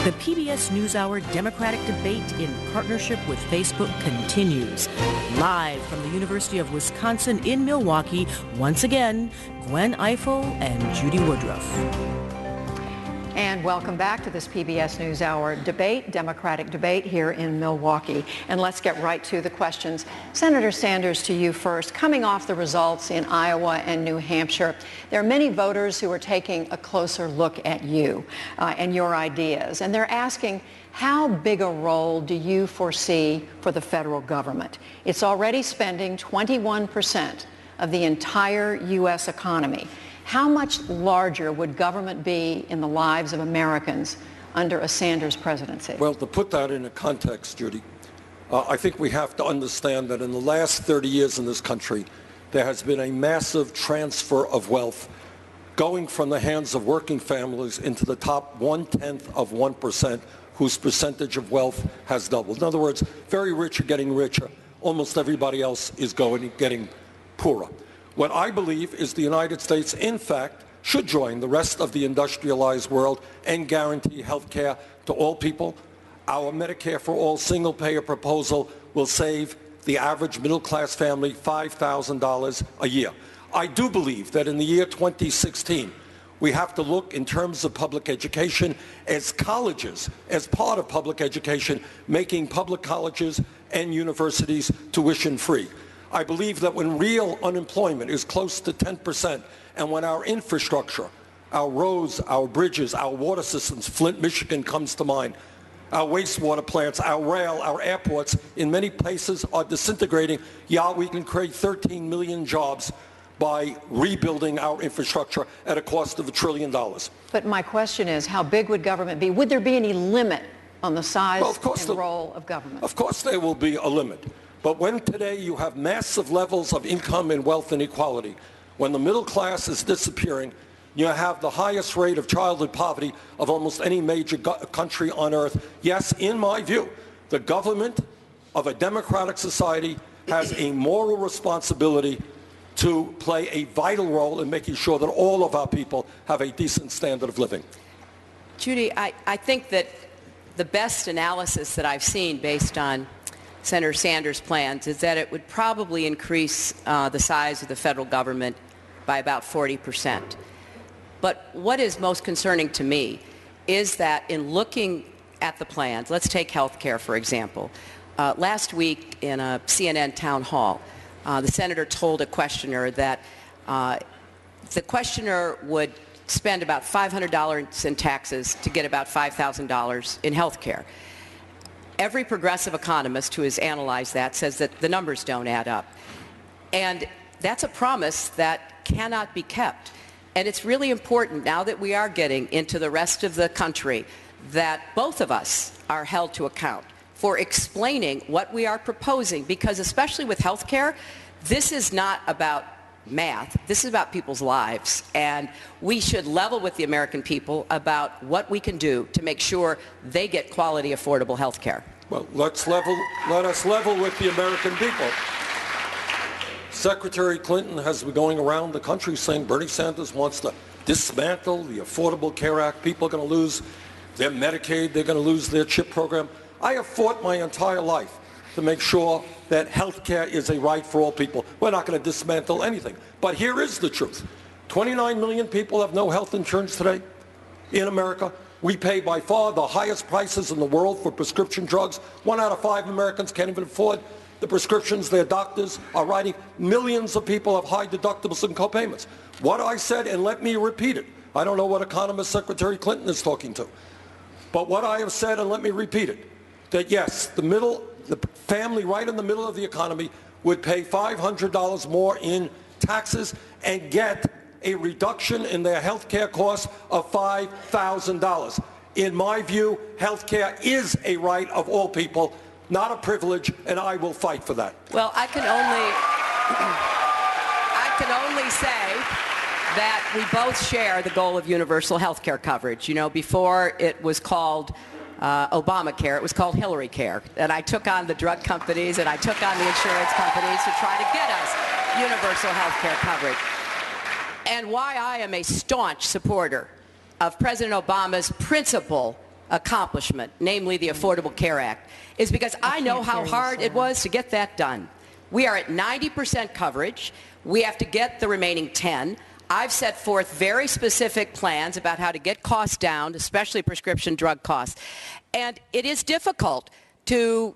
The PBS NewsHour Democratic debate in partnership with Facebook continues. Live from the University of Wisconsin in Milwaukee, once again, Gwen Ifill and Judy Woodruff. And welcome back to this PBS NewsHour debate, Democratic debate here in Milwaukee. And let's get right to the questions. Senator Sanders, to you first. Coming off the results in Iowa and New Hampshire, there are many voters who are taking a closer look at you and your ideas. And they're asking, how big a role do you foresee for the federal government? It's already spending 21% of the entire U.S. economy. How much larger would government be in the lives of Americans under a Sanders presidency? Well, to put that into context, Judy, I think we have to understand that in the last 30 years in this country, there has been a massive transfer of wealth going from the hands of working families into the top 0.1% whose percentage of wealth has doubled. In other words, very rich are getting richer. Almost everybody else is getting poorer. What I believe is the United States, in fact, should join the rest of the industrialized world and guarantee health care to all people. Our Medicare for All single-payer proposal will save the average middle-class family $5,000 a year. I do believe that in the year 2016, we have to look in terms of public education as colleges, as part of public education, making public colleges and universities tuition-free. I believe that when real unemployment is close to 10% and when our infrastructure, our roads, our bridges, our water systems, Flint, Michigan comes to mind, our wastewater plants, our rail, our airports, in many places are disintegrating, we can create 13 million jobs by rebuilding our infrastructure at a cost of $1 trillion. But my question is, how big would government be? Would there be any limit on the size and role of government? Of course there will be a limit. But when today you have massive levels of income and wealth inequality, when the middle class is disappearing, you have the highest rate of childhood poverty of almost any major country on earth. Yes, in my view, the government of a democratic society has a moral responsibility to play a vital role in making sure that all of our people have a decent standard of living. Judy, I think that the best analysis that I've seen based on Senator Sanders' plans is that it would probably increase the size of the federal government by about 40%. But what is most concerning to me is that in looking at the plans, let's take health care, for example. Last week in a CNN town hall, the senator told a questioner that the questioner would spend about $500 in taxes to get about $5,000 in health care. Every progressive economist who has analyzed that says that the numbers don't add up. And that's a promise that cannot be kept. And it's really important now that we are getting into the rest of the country that both of us are held to account for explaining what we are proposing, because especially with health care, this is not about math. This is about people's lives, and we should level with the American people about what we can do to make sure they get quality, affordable health care. Well, let us level with the American people. Secretary Clinton has been going around the country saying Bernie Sanders wants to dismantle the Affordable Care Act. People are going to lose their Medicaid. They're going to lose their CHIP program. I have fought my entire life to make sure that health care is a right for all people. We're not going to dismantle anything. But here is the truth. 29 million people have no health insurance today in America. We pay by far the highest prices in the world for prescription drugs. 1 out of 5 Americans can't even afford the prescriptions their doctors are writing. Millions of people have high deductibles and copayments. What I said, and let me repeat it. I don't know what economist Secretary Clinton is talking to. But what I have said, and let me repeat it, that yes, the family right in the middle of the economy would pay $500 more in taxes and get a reduction in their health care costs of $5,000. In my view, health care is a right of all people, not a privilege, and I will fight for that. Well, I can only say that we both share the goal of universal health care coverage. You know, before it was called Obamacare, it was called Hillary Care. And I took on the drug companies and I took on the insurance companies to try to get us universal health care coverage. And why I am a staunch supporter of President Obama's principle accomplishment, namely the Affordable Care Act, is because I know how hard it was to get that done. We are at 90% coverage. We have to get the remaining 10. I've set forth very specific plans about how to get costs down, especially prescription drug costs. And it is difficult to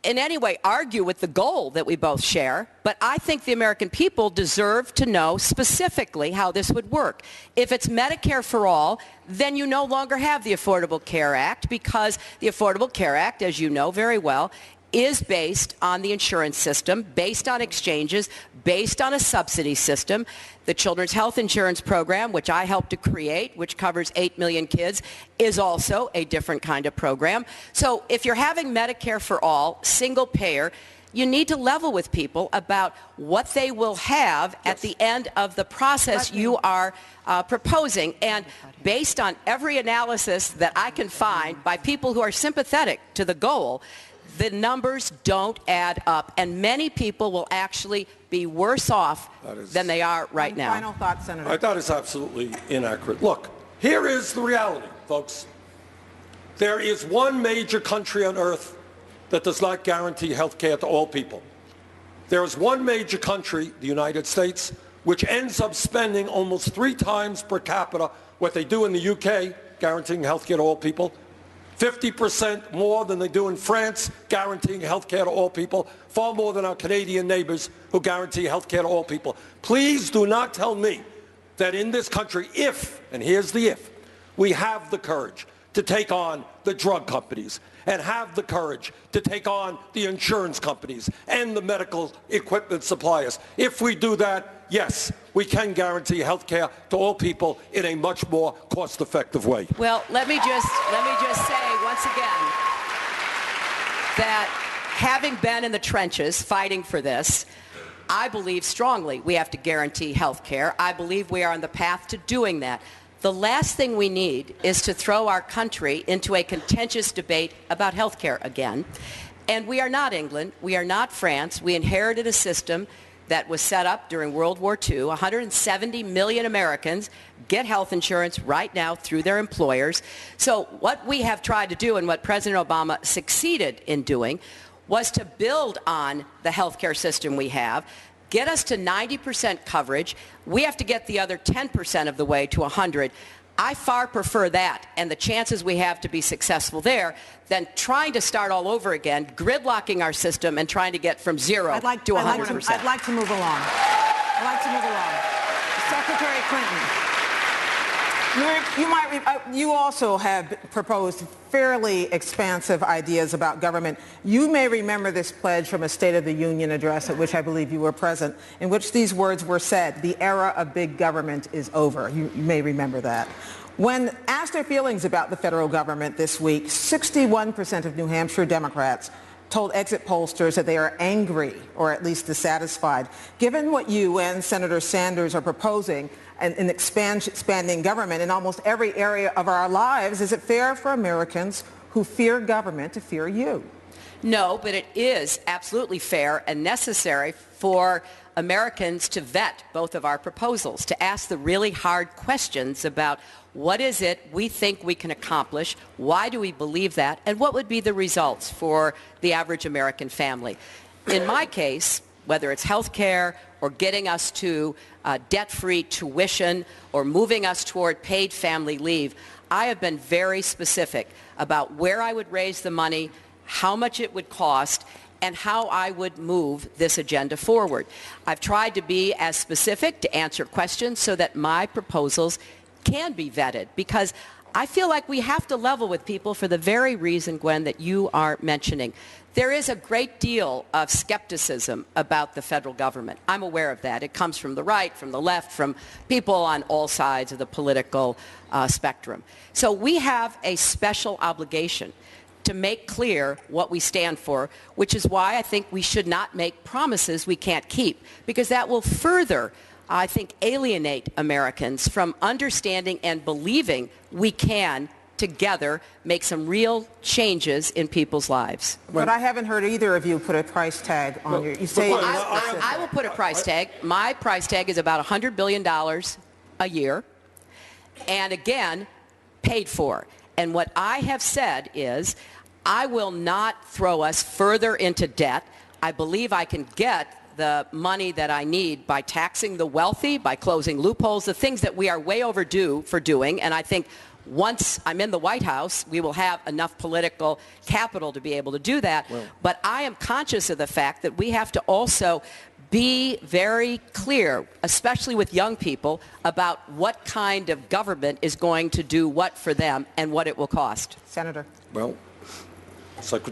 in any way argue with the goal that we both share, but I think the American people deserve to know specifically how this would work. If it's Medicare for all, then you no longer have the Affordable Care Act, because the Affordable Care Act, as you know very well, is based on the insurance system, based on exchanges, based on a subsidy system. The Children's Health Insurance Program, which I helped to create, which covers 8 million kids, is also a different kind of program. So if you're having Medicare for all, single payer, you need to level with people about what they will have at the end of the process you are proposing. And based on every analysis that I can find by people who are sympathetic to the goal, the numbers don't add up, and many people will actually be worse off than they are right now. Final thought, Senator. That is absolutely inaccurate. Look, here is the reality, folks. There is one major country on earth that does not guarantee health care to all people. There is one major country, the United States, which ends up spending almost 3 times per capita what they do in the UK, guaranteeing health care to all people. 50% more than they do in France, guaranteeing health care to all people, far more than our Canadian neighbors who guarantee health care to all people. Please do not tell me that in this country, if, and here's the if, we have the courage to take on the drug companies and have the courage to take on the insurance companies and the medical equipment suppliers. If we do that, yes, we can guarantee health care to all people in a much more cost-effective way. Well, let me just say once again that having been in the trenches fighting for this, I believe strongly we have to guarantee health care. I believe we are on the path to doing that. The last thing we need is to throw our country into a contentious debate about health care again. And we are not England. We are not France. We inherited a system that was set up during World War II. 170 million Americans get health insurance right now through their employers. So what we have tried to do, and what President Obama succeeded in doing, was to build on the health care system we have, get us to 90% coverage. We have to get the other 10% of the way to 100. I far prefer that and the chances we have to be successful there than trying to start all over again, gridlocking our system and trying to get from 0 to 100%. I'd like to move along. Secretary Clinton. You also have proposed fairly expansive ideas about government. You may remember this pledge from a State of the Union address at which I believe you were present, in which these words were said: the era of big government is over. You may remember that. When asked their feelings about the federal government this week, 61% of New Hampshire Democrats told exit pollsters that they are angry or at least dissatisfied. Given what you and Senator Sanders are proposing, an expanding government in almost every area of our lives, is it fair for Americans who fear government to fear you? No, but it is absolutely fair and necessary for Americans to vet both of our proposals, to ask the really hard questions about what is it we think we can accomplish, why do we believe that, and what would be the results for the average American family. In my case, whether it's health care or getting us to debt-free tuition or moving us toward paid family leave, I have been very specific about where I would raise the money, how much it would cost, and how I would move this agenda forward. I've tried to be as specific to answer questions so that my proposals can be vetted, because I feel like we have to level with people for the very reason, Gwen, that you are mentioning. There is a great deal of skepticism about the federal government. I'm aware of that. It comes from the right, from the left, from people on all sides of the political spectrum. So we have a special obligation to make clear what we stand for, which is why I think we should not make promises we can't keep, because that will further, I think, alienate Americans from understanding and believing we can together make some real changes in people's lives. But I haven't heard either of you put a price tag on your... You say I will put a price tag. My price tag is about $100 billion a year, and again, paid for. And what I have said is I will not throw us further into debt. I believe I can get the money that I need by taxing the wealthy, by closing loopholes, the things that we are way overdue for doing. And I think once I'm in the White House, we will have enough political capital to be able to do that. Well, but I am conscious of the fact that we have to also be very clear, especially with young people, about what kind of government is going to do what for them and what it will cost. Senator. Well, Secretary